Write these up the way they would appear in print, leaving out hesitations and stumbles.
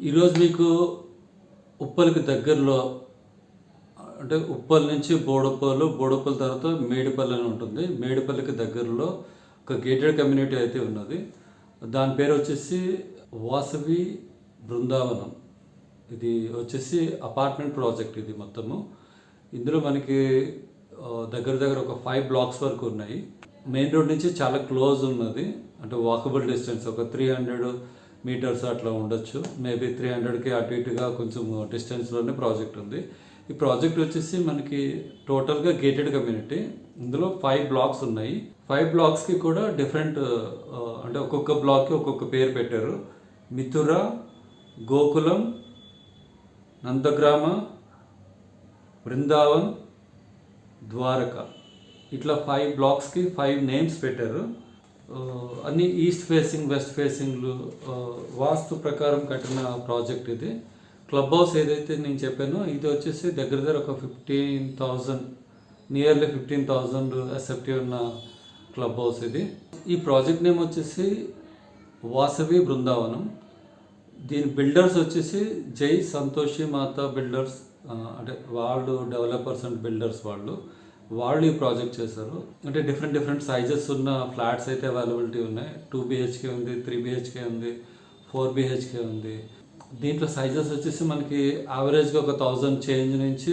ఈరోజు మీకు ఉప్పల్కి దగ్గరలో అంటే ఉప్పల్ నుంచి బోడుప్పల్ తర్వాత మేడిపల్లి అని ఉంటుంది. మేడిపల్లికి దగ్గరలో ఒక గేటెడ్ కమ్యూనిటీ అయితే ఉన్నది. దాని పేరు వచ్చేసి వాసవి బృందావనం. ఇది వచ్చేసి అపార్ట్మెంట్ ప్రాజెక్ట్. ఇది మొత్తము ఇందులో మనకి దగ్గర ఒక 5 blocks వరకు ఉన్నాయి. మెయిన్ రోడ్ నుంచి చాలా క్లోజ్ ఉన్నది. అంటే వాకబుల్ డిస్టెన్స్ ఒక 300 meters అట్లా ఉండొచ్చు. మేబీ 300కి అటు ఇటుగా కొంచెం డిస్టెన్స్లోనే ప్రాజెక్ట్ ఉంది. ఈ ప్రాజెక్ట్ వచ్చేసి మనకి టోటల్గా గేటెడ్ కమ్యూనిటీ. ఇందులో 5 blocks ఉన్నాయి. 5 blocksకి కూడా డిఫరెంట్ అంటే ఒక్కొక్క బ్లాక్కి ఒక్కొక్క పేరు పెట్టారు. మిథుర, గోకులం, నందగ్రామ, బృందావన్, ద్వారక, ఇట్లా 5 blocksకి 5 names పెట్టారు. అన్ని ఈస్ట్ ఫేసింగ్ వెస్ట్ ఫేసింగ్లు వాస్తు ప్రకారం కట్టిన ప్రాజెక్ట్ ఇది. క్లబ్ హౌస్ ఏదైతే నేను చెప్పానో ఇది వచ్చేసి దగ్గర ఒక 15,000 నియర్లీ 15,000 ఎస్ఎఫ్టీ ఉన్న క్లబ్ హౌస్ ఇది. ఈ ప్రాజెక్ట్ నేమ్ వచ్చేసి వాసవి బృందావనం. దీని బిల్డర్స్ వచ్చేసి జై సంతోషి మాత బిల్డర్స్. అంటే వాళ్ళు డెవలపర్స్ అండ్ బిల్డర్స్ వాళ్ళు ఈ ప్రాజెక్ట్ చేశారు. అంటే డిఫరెంట్ సైజెస్ ఉన్న ఫ్లాట్స్ అయితే అవైలబిలిటీ ఉన్నాయి. 2 BHK ఉంది, 3 BHK ఉంది, 4 BHK ఉంది. దీంట్లో సైజెస్ వచ్చేసి మనకి యావరేజ్గా ఒక 1000 చేంజ్ నుంచి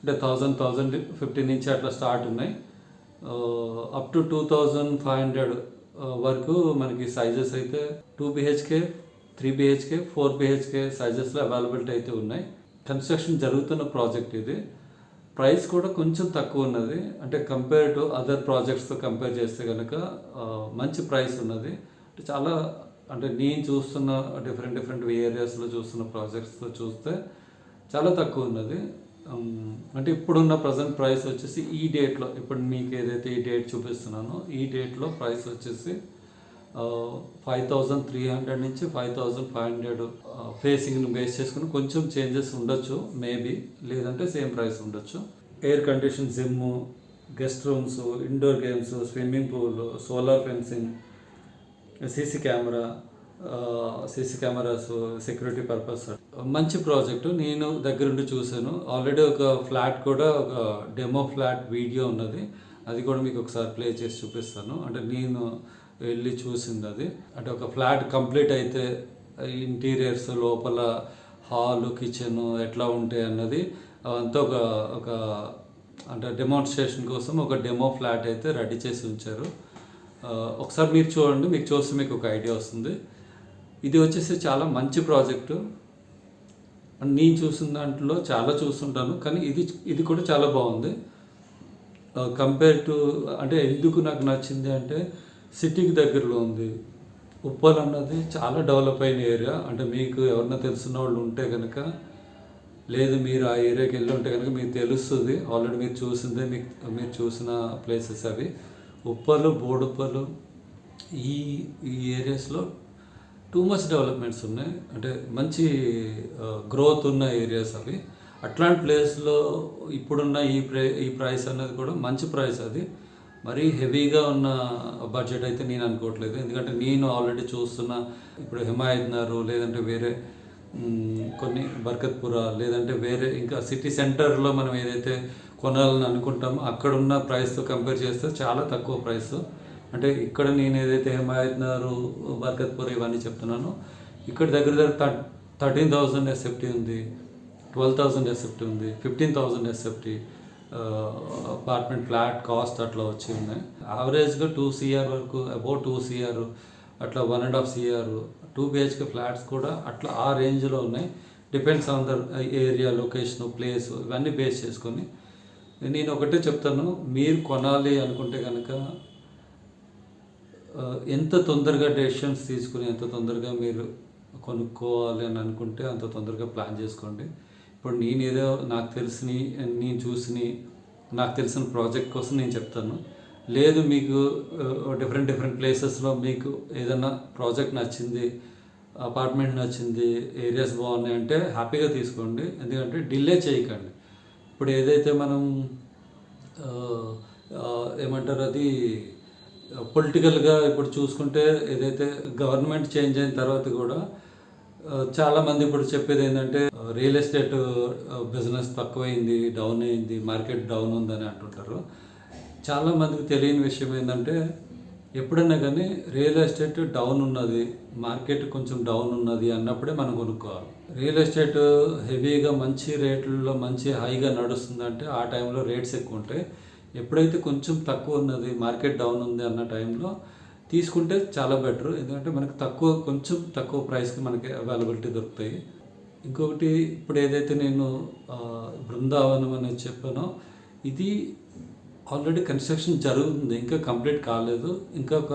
అంటే 1050 నుంచి అట్లా స్టార్ట్ ఉన్నాయి. అప్ టు 2500 వరకు మనకి సైజెస్ అయితే 2 BHK, 3 BHK, 4 BHK సైజెస్లో అవైలబిలిటీ అయితే ఉన్నాయి. కన్స్ట్రక్షన్ జరుగుతున్న ప్రాజెక్ట్ ఇది. ప్రైస్ కూడా కొంచెం తక్కువ ఉన్నది. అంటే కంపేర్ టు అదర్ ప్రాజెక్ట్స్తో కంపేర్ చేస్తే కనుక మంచి ప్రైస్ ఉన్నది. చాలా అంటే నేను చూస్తున్న డిఫరెంట్ ఏరియాస్లో చూస్తున్న ప్రాజెక్ట్స్తో చూస్తే చాలా తక్కువ ఉన్నది. అంటే ఇప్పుడున్న ప్రజెంట్ ప్రైస్ వచ్చేసి ఈ డేట్లో, ఇప్పుడు మీకు ఏదైతే ఈ డేట్ చూపిస్తున్నానో ఈ డేట్లో ప్రైస్ వచ్చేసి 5,300 నుంచి 5,500 ఫేసింగ్ను బేస్ చేసుకుని కొంచెం చేంజెస్ ఉండొచ్చు మేబీ, లేదంటే సేమ్ ప్రైస్ ఉండొచ్చు. Air condition gym, guest rooms, indoor games, swimming pool, solar fencing, CC cameras, security purpose. మంచి ప్రాజెక్టు. నేను దగ్గరుండి చూశాను. ఆల్రెడీ ఒక ఫ్లాట్ కూడా, ఒక డెమో ఫ్లాట్ వీడియో ఉన్నది. అది కూడా మీకు ఒకసారి ప్లే చేసి చూపిస్తాను. అంటే నేను వెళ్ళి చూసింది అది. అంటే ఒక ఫ్లాట్ కంప్లీట్ అయితే ఇంటీరియర్స్, లోపల హాలు, కిచెన్ ఎట్లా ఉంటాయి అన్నది అంతా ఒక అంటే డెమాన్స్ట్రేషన్ కోసం ఒక డెమో ఫ్లాట్ అయితే రెడీ చేసి ఉంచారు. ఒకసారి మీరు చూడండి, మీకు చూస్తే మీకు ఒక ఐడియా వస్తుంది. ఇది వచ్చేసి చాలా మంచి ప్రాజెక్టు. నేను చూసిన దాంట్లో చాలా చూస్తుంటాను, కానీ ఇది కూడా చాలా బాగుంది కంపేర్ టు. అంటే ఎందుకు నాకు నచ్చింది అంటే సిటీకి దగ్గరలో ఉంది. ఉప్పల్ అన్నది చాలా డెవలప్ అయిన ఏరియా. అంటే మీకు ఎవరన్నా తెలిసిన వాళ్ళు ఉంటే కనుక, లేదు మీరు ఆ ఏరియాకి వెళ్ళి ఉంటే కనుక మీకు తెలుస్తుంది. ఆల్రెడీ మీరు చూసిందే, మీరు చూసిన ప్లేసెస్ అవి. ఉప్పలు, బోడుప్పలు ఈ ఏరియాస్లో టూ మచ్ డెవలప్మెంట్స్ ఉన్నాయి. అంటే మంచి గ్రోత్ ఉన్న ఏరియాస్ అవి. అట్లాంటి ప్లేస్లో ఇప్పుడున్న ఈ ప్రైస్ అనేది కూడా మంచి ప్రైస్. అది మరీ హెవీగా ఉన్న బడ్జెట్ అయితే నేను అనుకోవట్లేదు. ఎందుకంటే నేను ఆల్రెడీ చూస్తున్న ఇప్పుడు హిమాయత్నగర్, లేదంటే వేరే కొన్ని బర్కత్పుర, లేదంటే వేరే ఇంకా సిటీ సెంటర్లో మనం ఏదైతే కొనాలని అనుకుంటామో అక్కడున్న ప్రైస్తో కంపేర్ చేస్తే చాలా తక్కువ ప్రైస్. అంటే ఇక్కడ నేను ఏదైతే హిమాయత్నగర్, బర్కత్పుర ఇవన్నీ చెప్తున్నానో ఇక్కడ దగ్గర 13,000 ఎస్ఎఫ్టీ ఉంది, 12,000 ఎస్ఎఫ్టీ ఉంది, 15,000 ఎస్ఎఫ్టీ అపార్ట్మెంట్ ఫ్లాట్ కాస్ట్ అట్లా వచ్చి ఉన్నాయి. యావరేజ్గా 2 CR వరకు, అబౌట్ 2 CR, అట్లా 1.5 CR 2 BHK ఫ్లాట్స్ కూడా అట్లా ఆ రేంజ్లో ఉన్నాయి. Depends on the area, location, place ఇవన్నీ బేస్ చేసుకొని నేను ఒకటే చెప్తాను. మీరు కొనాలి అనుకుంటే కనుక ఎంత తొందరగా డెసిషన్స్ తీసుకుని ఎంత తొందరగా మీరు కొనుక్కోవాలి అని అనుకుంటే అంత తొందరగా ప్లాన్ చేసుకోండి. ఇప్పుడు నేనేదో నాకు తెలిసిన ప్రాజెక్ట్ కోసం నేను చెప్తాను. లేదు మీకు డిఫరెంట్ ప్లేసెస్లో మీకు ఏదైనా ప్రాజెక్ట్ నచ్చింది, అపార్ట్మెంట్ నచ్చింది, ఏరియాస్ బాగున్నాయి అంటే హ్యాపీగా తీసుకోండి. ఎందుకంటే డిలే చేయకండి. ఇప్పుడు ఏదైతే మనం ఏమంటారు అది పొలిటికల్గా ఇప్పుడు చూసుకుంటే ఏదైతే గవర్నమెంట్ చేంజ్ అయిన తర్వాత కూడా చాలామంది ఇప్పుడు చెప్పేది ఏంటంటే రియల్ ఎస్టేట్ బిజినెస్ తక్కువైంది, డౌన్ అయింది, మార్కెట్ డౌన్ ఉందని అంటుంటారు. చాలామందికి తెలియని విషయం ఏంటంటే ఎప్పుడైనా కానీ రియల్ ఎస్టేట్ డౌన్ ఉన్నది, మార్కెట్ కొంచెం డౌన్ ఉన్నది అన్నప్పుడే మనం కొనుక్కోవాలి. రియల్ ఎస్టేట్ హెవీగా మంచి రేట్లలో మంచి హైగా నడుస్తుందంటే ఆ టైంలో రేట్స్ ఎక్కువ ఉంటాయి. ఎప్పుడైతే కొంచెం తక్కువ ఉన్నది, మార్కెట్ డౌన్ ఉంది అన్న టైంలో తీసుకుంటే చాలా బెటర్. ఎందుకంటే మనకి కొంచెం తక్కువ ప్రైస్కి మనకి అవైలబిలిటీ దొరుకుతాయి. ఇంకొకటి ఇప్పుడు ఏదైతే నేను బృందావనం అనేది చెప్పానో ఇది ఆల్రెడీ కన్స్ట్రక్షన్ జరుగుతుంది, ఇంకా కంప్లీట్ కాలేదు. ఇంకా ఒక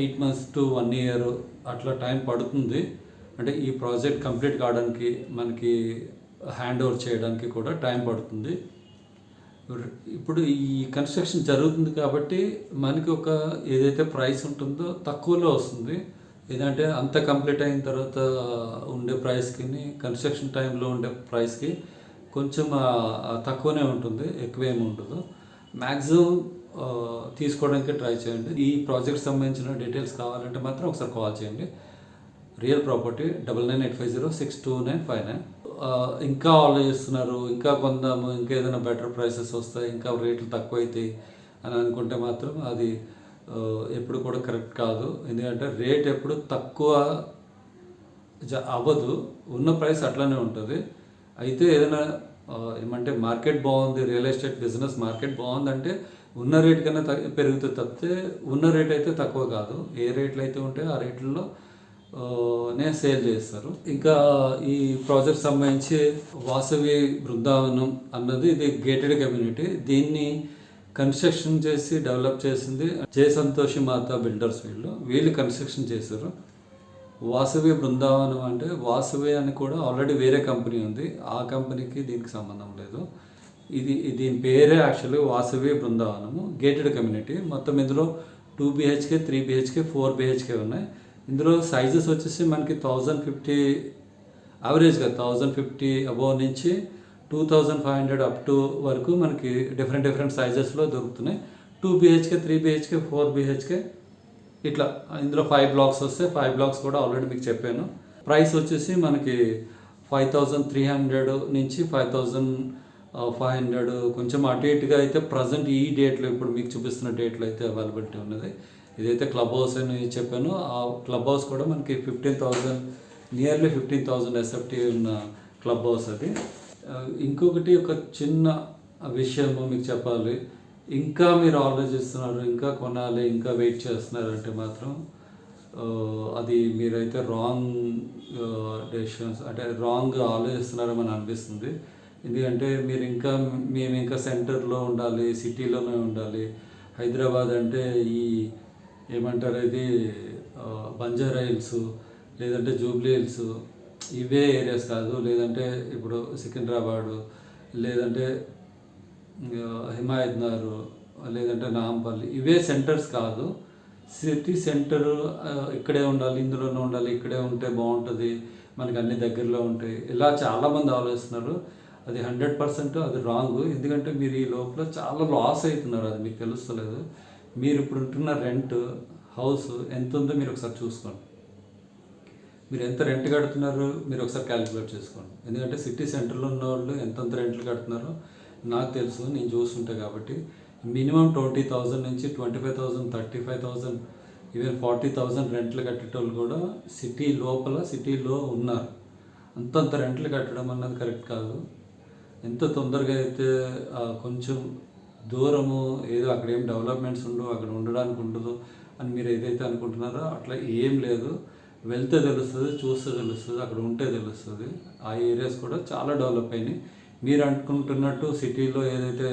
8 months to 1 year అట్లా టైం పడుతుంది. అంటే ఈ ప్రాజెక్ట్ కంప్లీట్ కావడానికి మనకి హ్యాండ్ ఓవర్ చేయడానికి కూడా టైం పడుతుంది. ఇప్పుడు ఈ కన్స్ట్రక్షన్ జరుగుతుంది కాబట్టి మనకి ఒక ఏదైతే ప్రైస్ ఉంటుందో తక్కువలో వస్తుంది. ఏదంటే అంత కంప్లీట్ అయిన తర్వాత ఉండే ప్రైస్కి కన్స్ట్రక్షన్ టైంలో ఉండే ప్రైస్కి కొంచెం తక్కువనే ఉంటుంది, ఎక్కువేమి ఉండదు. మ్యాక్సిమం తీసుకోవడానికి ట్రై చేయండి. ఈ ప్రాజెక్ట్ సంబంధించిన డీటెయిల్స్ కావాలంటే మాత్రం ఒకసారి కాల్ చేయండి. Real property 9985062959. ఇంకా ఆలోచిస్తున్నారు, ఇంకా కొందాము, ఇంకా ఏదైనా బెటర్ ప్రైసెస్ వస్తాయి, ఇంకా రేట్లు తక్కువ అవుతాయి అని అనుకుంటే మాత్రం అది ఎప్పుడు కూడా కరెక్ట్ కాదు. ఎందుకంటే రేట్ ఎప్పుడు తక్కువ అవ్వదు, ఉన్న ప్రైస్ అట్లానే ఉంటుంది. అయితే ఏదైనా ఏమంటే మార్కెట్ బాగుంది, రియల్ ఎస్టేట్ బిజినెస్ మార్కెట్ బాగుందంటే ఉన్న రేట్ కన్నా పెరుగుతుంది తప్పితే ఉన్న రేట్ అయితే తక్కువ కాదు. ఏ రేట్లు అయితే ఉంటాయో ఆ రేట్లలో నే సేల్ చేస్తారు. ఇంకా ఈ ప్రాజెక్ట్ సంబంధించి వాసవి బృందావనం అన్నది ఇది గేటెడ్ కమ్యూనిటీ. దీన్ని కన్స్ట్రక్షన్ చేసి డెవలప్ చేసింది జయ సంతోషి మాత బిల్డర్స్. వీళ్ళు కన్స్ట్రక్షన్ చేశారు. వాసవి బృందావనం అంటే వాసవి అని కూడా ఆల్రెడీ వేరే కంపెనీ ఉంది, ఆ కంపెనీకి దీనికి సంబంధం లేదు. దీని పేరే యాక్చువల్లీ వాసవి బృందావనము, గేటెడ్ కమ్యూనిటీ. మొత్తం ఇందులో 2 BHK, 3 BHK, 4 BHK ఉన్నాయి. ఇందులో సైజెస్ వచ్చేసి మనకి 1050 యావరేజ్గా 1050 అబోవ్ నుంచి 2500 అప్ టు వరకు మనకి డిఫరెంట్ సైజెస్లో దొరుకుతున్నాయి. 2 BHK, 3 BHK, 4 BHK ఇట్లా. ఇందులో 5 blocks వస్తాయి. 5 blocks కూడా ఆల్రెడీ మీకు చెప్పాను. ప్రైస్ వచ్చేసి మనకి 5300 నుంచి 5500 కొంచెం అటు ఇటుగా అయితే ప్రజెంట్ ఈ డేట్లో ఇప్పుడు మీకు చూపిస్తున్న డేట్లో అయితే అవైలబిలిటీ ఉన్నది. ఇదైతే క్లబ్ హౌస్ అని చెప్పాను. ఆ క్లబ్ హౌస్ కూడా మనకి 15,000 నియర్లీ 15,000 SFT ఉన్న క్లబ్ హౌస్ అది. ఇంకొకటి ఒక చిన్న విషయము మీకు చెప్పాలి. ఇంకా మీరు ఆలోచిస్తున్నారు, ఇంకా కొనాలి, ఇంకా వెయిట్ చేస్తున్నారు అంటే మాత్రం అది మీరైతే రాంగ్ డెసిషన్స్, అంటే రాంగ్ ఆలోచిస్తున్నారని అనిపిస్తుంది. ఎందుకంటే మేము ఇంకా సెంటర్లో ఉండాలి, సిటీలోనే ఉండాలి. హైదరాబాద్ అంటే ఈ ఏమంటారు ఇది బంజారా హిల్స్ లేదంటే జూబ్లీ హిల్స్ ఇవే ఏరియాస్ కాదు. లేదంటే ఇప్పుడు సికింద్రాబాదు, లేదంటే హిమాయత్నగర్, లేదంటే నాంపల్లి, ఇవే సెంటర్స్ కాదు. సిటీ సెంటర్ ఇక్కడే ఉండాలి, ఇందులోనే ఉండాలి, ఇక్కడే ఉంటే బాగుంటుంది, మనకి అన్ని దగ్గరలో ఉంటాయి, ఇలా చాలామంది ఆలోచిస్తున్నారు. అది 100% అది రాంగ్. ఎందుకంటే మీరు ఈ లోపల చాలా లాస్ అవుతున్నారు, అది మీకు తెలుస్తలేదు. మీరు ఇప్పుడు ఉంటున్న రెంట్ హౌస్ ఎంత ఉందో మీరు ఒకసారి చూసుకోండి. మీరు ఎంత రెంట్ కడుతున్నారు మీరు ఒకసారి క్యాలిక్యులేట్ చేసుకోండి. ఎందుకంటే సిటీ సెంటర్లో ఉన్న వాళ్ళు ఎంతెంత రెంట్లు కడుతున్నారో నాకు తెలుసు, నేను చూస్తుంటే. కాబట్టి మినిమం 20,000 నుంచి 25,000, 35,000, ఈవెన్ 40,000 రెంట్లు కట్టేటోళ్ళు కూడా సిటీలో ఉన్నారు. అంతంత రెంట్లు కట్టడం అన్నది కరెక్ట్ కాదు. ఎంత తొందరగా అయితే కొంచెం దూరము ఏదో అక్కడ ఏం డెవలప్మెంట్స్ ఉండవు, అక్కడ ఉండడానికి ఉండదు అని మీరు ఏదైతే అనుకుంటున్నారో అట్లా ఏం లేదు. వెళ్తే తెలుస్తుంది, చూస్తే తెలుస్తుంది, అక్కడ ఉంటే తెలుస్తుంది. ఆ ఏరియాస్ కూడా చాలా డెవలప్ అయినాయి. మీరు అనుకుంటున్నట్టు సిటీలో ఏదైతే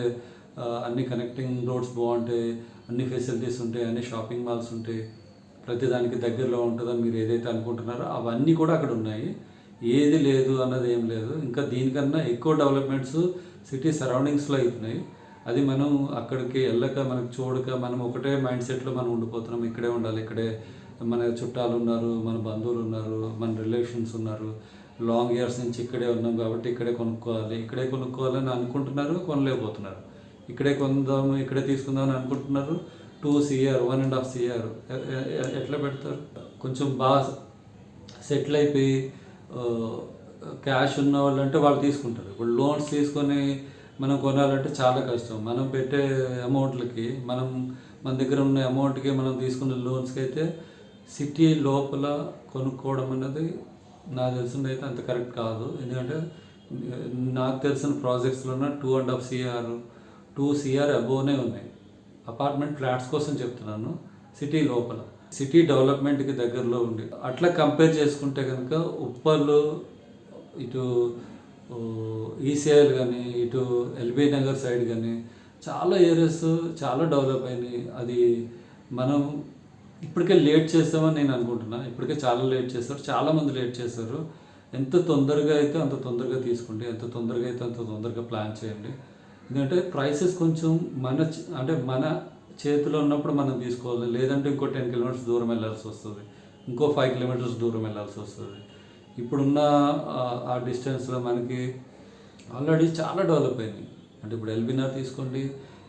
అన్ని కనెక్టింగ్ రోడ్స్ బాగుంటాయి, అన్ని ఫెసిలిటీస్ ఉంటాయి, అన్ని షాపింగ్ మాల్స్ ఉంటాయి, ప్రతిదానికి దగ్గరలో ఉంటుందని మీరు ఏదైతే అనుకుంటున్నారో అవన్నీ కూడా అక్కడ ఉన్నాయి. ఏది లేదు అన్నది ఏం లేదు. ఇంకా దీనికన్నా ఎక్కువ డెవలప్మెంట్స్ సిటీ సరౌండింగ్స్లో అవుతున్నాయి. అది మనం అక్కడికి వెళ్ళక మనకు చూడక మనం ఒకటే మైండ్ సెట్లో మనం ఉండిపోతున్నాం. ఇక్కడే ఉండాలి, ఇక్కడే మన చుట్టాలు ఉన్నారు, మన బంధువులు ఉన్నారు, మన రిలేషన్స్ ఉన్నారు, లాంగ్ ఇయర్స్ నుంచి ఇక్కడే ఉన్నాం కాబట్టి ఇక్కడే కొనుక్కోవాలని అనుకుంటున్నారు, కొనలేకపోతున్నారు. ఇక్కడే కొందాము, ఇక్కడే తీసుకుందామని అనుకుంటున్నారు, 2 CR 1.5 CR ఎట్లా పెడతారు? కొంచెం బాగా సెటిల్ అయిపోయి క్యాష్ ఉన్న వాళ్ళు అంటే వాళ్ళు తీసుకుంటారు. ఇప్పుడు లోన్స్ తీసుకొని మనం కొనాలంటే చాలా కష్టం. మనం పెట్టే అమౌంట్లకి మన దగ్గర ఉన్న అమౌంట్కి మనం తీసుకున్న లోన్స్కి అయితే సిటీ లోపల కొనుక్కోవడం అనేది నాకు తెలిసింది అయితే అంత కరెక్ట్ కాదు. ఎందుకంటే నాకు తెలిసిన ప్రాజెక్ట్స్లోనే 2.5 CR 2 CR అబోవ్నే ఉన్నాయి. అపార్ట్మెంట్ ఫ్లాట్స్ కోసం చెప్తున్నాను, సిటీ లోపల, సిటీ డెవలప్మెంట్కి దగ్గరలో ఉండి. అట్లా కంపేర్ చేసుకుంటే కనుక ఉప్పల్, ఇటు ఈసీఐల్ కానీ, ఇటు ఎల్బీ నగర్ సైడ్ కానీ చాలా ఏరియాస్ చాలా డెవలప్ అయినాయి. అది మనం ఇప్పటికే లేట్ చేస్తామని నేను అనుకుంటున్నాను. ఇప్పటికే చాలా లేట్ చేస్తారు, చాలామంది లేట్ చేస్తారు. ఎంత తొందరగా అయితే అంత తొందరగా తీసుకోండి, ఎంత తొందరగా అయితే అంత తొందరగా ప్లాన్ చేయండి. ఎందుకంటే ప్రైసెస్ కొంచెం మన చేతిలో ఉన్నప్పుడు మనం తీసుకోవాలి. లేదంటే ఇంకో 10 కిలోమీటర్స్ దూరం వెళ్ళాల్సి వస్తుంది, ఇంకో 5 కిలోమీటర్స్ దూరం వెళ్ళాల్సి వస్తుంది. ఇప్పుడున్న ఆ డిస్టెన్స్లో మనకి ఆల్రెడీ చాలా డెవలప్ అయినాయి. అంటే ఇప్పుడు ఎల్బీనగర్ తీసుకోండి,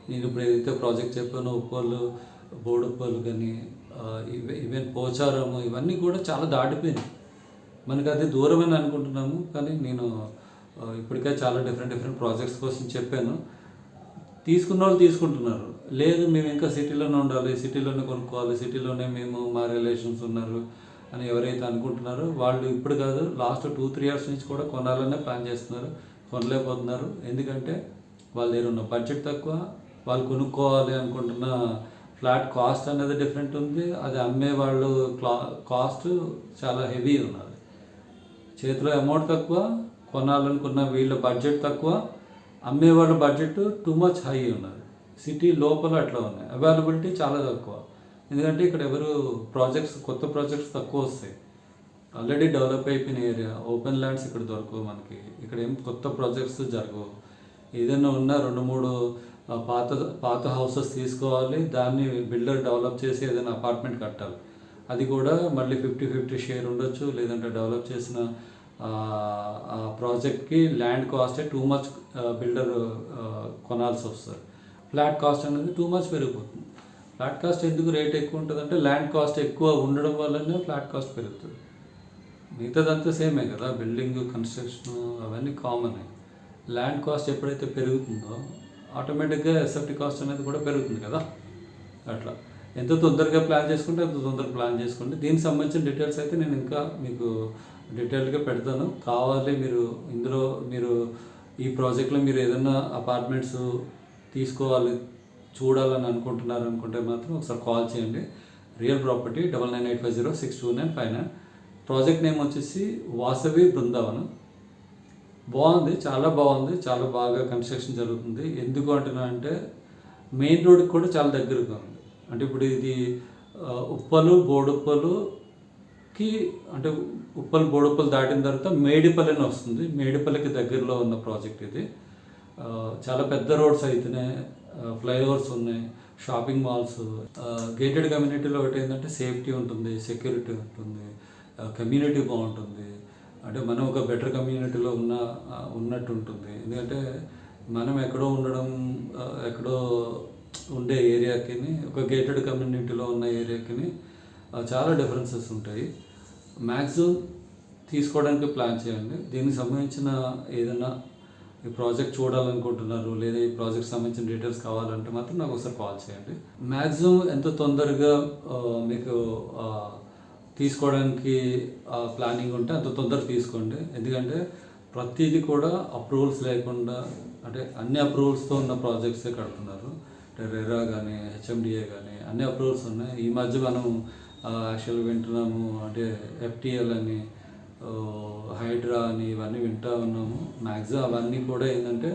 నేను ఇప్పుడు ఏదైతే ప్రాజెక్ట్ చెప్పానో ఉప్పల్, బోడుప్పల్ కానీ, ఈవెన్ పోచారం, ఇవన్నీ కూడా చాలా దాటిపోయినాయి. మనకి అది దూరమని అనుకుంటున్నాము, కానీ నేను ఇప్పటికే చాలా డిఫరెంట్ ప్రాజెక్ట్స్ కోసం చెప్పాను. తీసుకున్న వాళ్ళు తీసుకుంటున్నారు. లేదు మేము ఇంకా సిటీలోనే ఉండాలి, సిటీలోనే కొనుక్కోవాలి, సిటీలోనే మేము మా రిలేషన్స్ ఉన్నారు అని ఎవరైతే అనుకుంటున్నారో వాళ్ళు ఇప్పుడు కాదు, లాస్ట్ 2-3 ఇయర్స్ నుంచి కూడా కొనాలనే ప్లాన్ చేస్తున్నారు, కొనలేకపోతున్నారు. ఎందుకంటే వాళ్ళ దగ్గర ఉన్న బడ్జెట్ తక్కువ, వాళ్ళు కొనుక్కోవాలి అనుకుంటున్న ఫ్లాట్ కాస్ట్ అనేది డిఫరెంట్ ఉంది, అది అమ్మే వాళ్ళు కాస్ట్ చాలా హెవీ ఉన్నది. చేతిలో అమౌంట్ తక్కువ, కొనాలనుకున్న వీళ్ళ బడ్జెట్ తక్కువ, అమ్మేవాళ్ళ బడ్జెట్ టూ మచ్ హై ఉన్నది. సిటీ లోపల అట్లా ఉన్నాయి. అవైలబిలిటీ చాలా తక్కువ. ఎందుకంటే ఇక్కడ కొత్త ప్రాజెక్ట్స్ తక్కువ వస్తాయి. ఆల్రెడీ డెవలప్ అయిపోయిన ఏరియా, ఓపెన్ ల్యాండ్స్ ఇక్కడ దొరకవు మనకి. ఇక్కడ ఏం కొత్త ప్రాజెక్ట్స్ జరగవు. ఏదైనా ఉన్నా 2-3 పాత హౌసెస్ తీసుకోవాలి, దాన్ని బిల్డర్ డెవలప్ చేసి ఏదైనా అపార్ట్మెంట్ కట్టాలి. అది కూడా మళ్ళీ 50-50 షేర్ ఉండొచ్చు. లేదంటే డెవలప్ చేసిన ఆ ప్రాజెక్ట్కి land cost too much builder కొనాల్సి వస్తుంది. ఫ్లాట్ కాస్ట్ అనేది టూ మచ్ పెరిగిపోతుంది. ఫ్లాట్ కాస్ట్ ఎందుకు రేట్ ఎక్కువ ఉంటుంది అంటే ల్యాండ్ కాస్ట్ ఎక్కువ ఉండడం వల్లనే ఫ్లాట్ కాస్ట్ పెరుగుతుంది. మిగతాదంతా సేమే కదా, బిల్డింగ్ కన్స్ట్రక్షన్ అవన్నీ కామన్. ల్యాండ్ కాస్ట్ ఎప్పుడైతే పెరుగుతుందో ఆటోమేటిక్గా ఎస్ఎఫ్టీ కాస్ట్ అనేది కూడా పెరుగుతుంది కదా. అట్లా ఎంత తొందరగా ప్లాన్ చేసుకుంటే అంత తొందరగా ప్లాన్ చేసుకోండి. దీనికి సంబంధించిన డీటెయిల్స్ అయితే నేను ఇంకా మీకు డీటెయిల్గా పెడతాను. కావాలి మీరు ఈ ప్రాజెక్ట్లో మీరు ఏదైనా అపార్ట్మెంట్స్ తీసుకోవాలి, చూడాలని అనుకుంటే మాత్రం ఒకసారి కాల్ చేయండి. Real property 9985062959. ప్రాజెక్ట్ నేమ్ వచ్చేసి వాసవి బృందావనం. బాగుంది, చాలా బాగుంది, చాలా బాగా కన్స్ట్రక్షన్ జరుగుతుంది. ఎందుకు అంటున్నా అంటే మెయిన్ రోడ్కి కూడా చాలా దగ్గరగా ఉంది. అంటే ఇప్పుడు ఇది బోడుప్పలుకి అంటే బోడుప్పలు దాటిన తర్వాత మేడిపల్లి అని వస్తుంది. మేడిపల్లికి దగ్గరలో ఉన్న ప్రాజెక్ట్ ఇది. చాలా పెద్ద రోడ్స్ అయితేనే, ఫ్లైఓవర్స్ ఉన్నాయి, షాపింగ్ మాల్స్. గేటెడ్ కమ్యూనిటీలో ఒకటి ఏంటంటే సేఫ్టీ ఉంటుంది, సెక్యూరిటీ ఉంటుంది, కమ్యూనిటీ బాగుంటుంది. అంటే మనం ఒక బెటర్ కమ్యూనిటీలో ఉన్నట్టు ఉంటుంది. ఎందుకంటే మనం ఎక్కడో ఉండే ఏరియాకి ఒక గేటెడ్ కమ్యూనిటీలో ఉన్న ఏరియాకి చాలా డిఫరెన్సెస్ ఉంటాయి. మ్యాక్సిమం తీసుకోవడానికి ప్లాన్ చేయండి. దీనికి సంబంధించిన ఏదైనా ఈ ప్రాజెక్ట్ చూడాలనుకుంటున్నారు, లేదా ఈ ప్రాజెక్ట్ సంబంధించిన డీటెయిల్స్ కావాలంటే మాత్రం నాకు ఒకసారి కాల్ చేయండి. మ్యాక్సిమం ఎంత తొందరగా మీకు తీసుకోవడానికి ప్లానింగ్ ఉంటే అంత తొందరగా తీసుకోండి. ఎందుకంటే ప్రతిదీ కూడా అప్రూవల్స్ లేకుండా, అంటే అన్ని అప్రూవల్స్తో ఉన్న ప్రాజెక్ట్సే కడుతున్నారు. అంటే రెరా కానీ, హెచ్ఎండిఏ కానీ అన్ని అప్రూవల్స్ ఉన్నాయి. ఈ మధ్య మనం యాక్చువల్గా వింటున్నాము, అంటే ఎఫ్టీఎల్ అని, హైడ్రా అని, ఇవన్నీ వింటూ ఉన్నాము. మ్యాక్సిమం అవన్నీ కూడా ఏంటంటే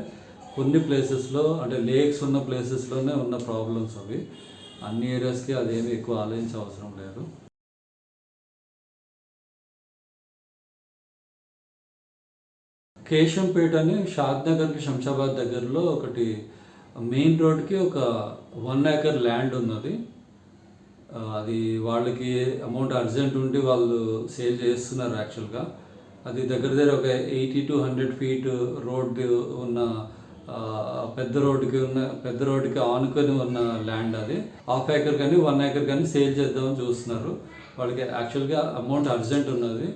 కొన్ని ప్లేసెస్లో, అంటే లేక్స్ ఉన్న ప్లేసెస్లోనే ఉన్న ప్రాబ్లమ్స్ అవి. అన్ని ఏరియాస్కి అదేమి ఎక్కువ ఆలోచించే అవసరం లేదు. కేశంపేట అని షాద్నగర్కి శంషాబాద్ దగ్గరలో ఒకటి మెయిన్ రోడ్కి ఒక 1 acre ల్యాండ్ ఉన్నది. అది వాళ్ళకి అమౌంట్ అర్జెంట్ ఉండి వాళ్ళు సేల్ చేస్తున్నారు యాక్చువల్గా. అది దగ్గర ఒక 80 to 100 feet రోడ్ ఉన్న పెద్ద రోడ్డుకి ఆనుకొని ఉన్న ల్యాండ్ అది. హాఫ్ ఏకర్ కానీ 1 ఏకర్ కానీ సేల్ చేద్దామని చూస్తున్నారు. వాళ్ళకి యాక్చువల్గా అమౌంట్ అర్జెంట్ ఉన్నది,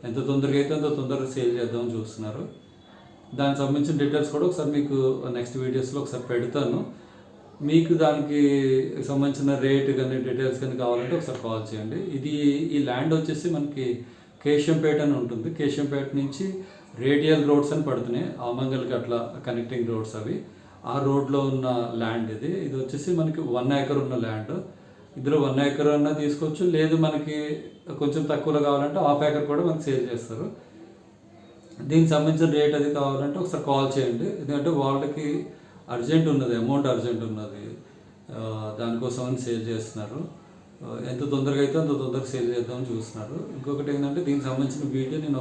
ఎంత తొందరగా అయితే అంత తొందరగా సేల్ చేద్దామని చూస్తున్నారు. దానికి సంబంధించిన డీటెయిల్స్ కూడా ఒకసారి మీకు నెక్స్ట్ వీడియోస్లో ఒకసారి పెడతాను. మీకు దానికి సంబంధించిన రేట్ కానీ డీటెయిల్స్ కానీ కావాలంటే ఒకసారి కాల్ చేయండి. ఈ ల్యాండ్ వచ్చేసి మనకి కేశంపేట అని ఉంటుంది. కేశంపేట నుంచి రేడియల్ రోడ్స్ అని పడుతున్నాయి, ఆమంగల్కి అట్లా కనెక్టింగ్ రోడ్స్ అవి. ఆ రోడ్లో ఉన్న ల్యాండ్ ఇది వచ్చేసి మనకి 1 ఏకర్ ఉన్న ల్యాండ్. ఇందులో 1 ఏకర్ అన్నా తీసుకోవచ్చు, లేదు మనకి కొంచెం తక్కువలో కావాలంటే హాఫ్ ఏకర్ కూడా మనకి సేల్ చేస్తారు. దీనికి సంబంధించిన రేట్ అది కావాలంటే ఒకసారి కాల్ చేయండి. ఎందుకంటే వాళ్ళకి అర్జెంట్ ఉన్నది, అమౌంట్ అర్జెంట్ ఉన్నది, దానికోసం అని సేల్ చేస్తున్నారు. ఎంత తొందరగా అయితే అంత తొందరగా సేల్ చేద్దామని చూస్తున్నారు. ఇంకొకటి ఏంటంటే దీనికి సంబంధించిన వీడియో నేను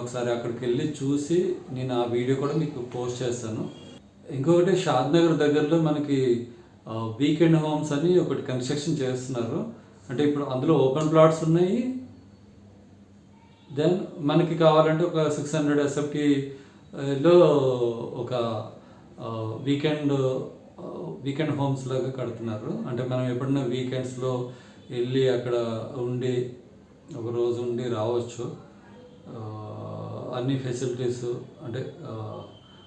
ఒకసారి అక్కడికి వెళ్ళి చూసి నేను ఆ వీడియో కూడా మీకు పోస్ట్ చేస్తాను. ఇంకొకటి షాద్నగర్ దగ్గరలో మనకి వీకెండ్ హోమ్స్ అని ఒకటి కన్స్ట్రక్షన్ చేస్తున్నారు. అంటే ఇప్పుడు అందులో ఓపెన్ ప్లాట్స్ ఉన్నాయి. దెన్ మనకి కావాలంటే ఒక 600 SFTలో ఒక వీకెండ్ హోమ్స్ లాగా కడుతున్నారు. అంటే మనం ఎప్పుడైనా వీకెండ్స్లో వెళ్ళి అక్కడ ఉండి ఒక రోజు ఉండి రావచ్చు. అన్ని ఫెసిలిటీస్ అంటే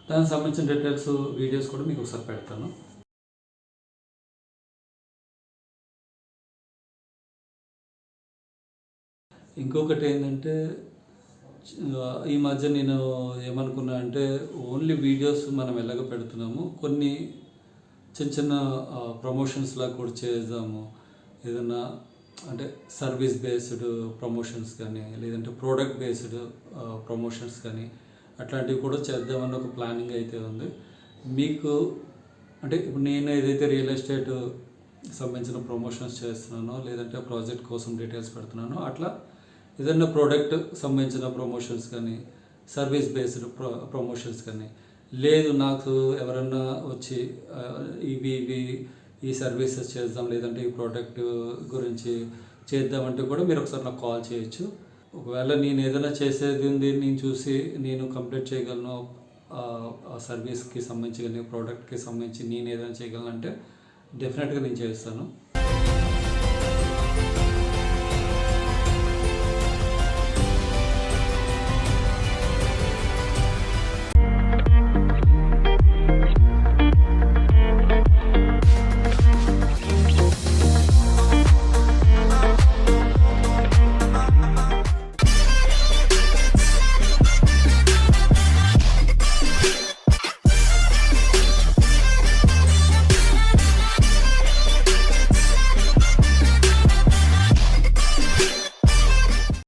దానికి సంబంధించిన డీటెయిల్స్ వీడియోస్ కూడా మీకు ఒకసారి పెడతాను. ఇంకొకటి ఏంటంటే ఈ మధ్య నేను ఏమనుకున్నా అంటే ఓన్లీ వీడియోస్ మనం ఎలాగ పెడుతున్నాము, కొన్ని చిన్న ప్రమోషన్స్ లాగా కూడా చేద్దాము. ఏదన్నా అంటే సర్వీస్ బేస్డ్ ప్రమోషన్స్ కానీ, లేదంటే ప్రోడక్ట్ బేస్డ్ ప్రమోషన్స్ కానీ అట్లాంటివి కూడా చేద్దామని ఒక ప్లానింగ్ అయితే ఉంది. మీకు అంటే ఇప్పుడు నేను ఏదైతే రియల్ ఎస్టేట్ సంబంధించిన ప్రమోషన్స్ చేస్తున్నానో, లేదంటే ప్రాజెక్ట్ కోసం డీటెయిల్స్ పెడుతున్నానో, అట్లా ఏదైనా ప్రోడక్ట్ సంబంధించిన ప్రమోషన్స్ కానీ, సర్వీస్ బేస్డ్ ప్రమోషన్స్ కానీ, లేదు నాకు ఎవరన్నా వచ్చి ఈ సర్వీసెస్ చేద్దాం, లేదంటే ఈ ప్రోడక్ట్ గురించి చేద్దామంటే కూడా మీరు ఒకసారి నాకు కాల్ చేయొచ్చు. ఒకవేళ నేను ఏదైనా చేసేది ఉంది నేను చూసి నేను కంప్లీట్ చేయగలను, ఆ సర్వీస్కి సంబంధించి కానీ ప్రోడక్ట్కి సంబంధించి నేను ఏదైనా చేయగలను అంటే డెఫినెట్గా నేను చేస్తాను.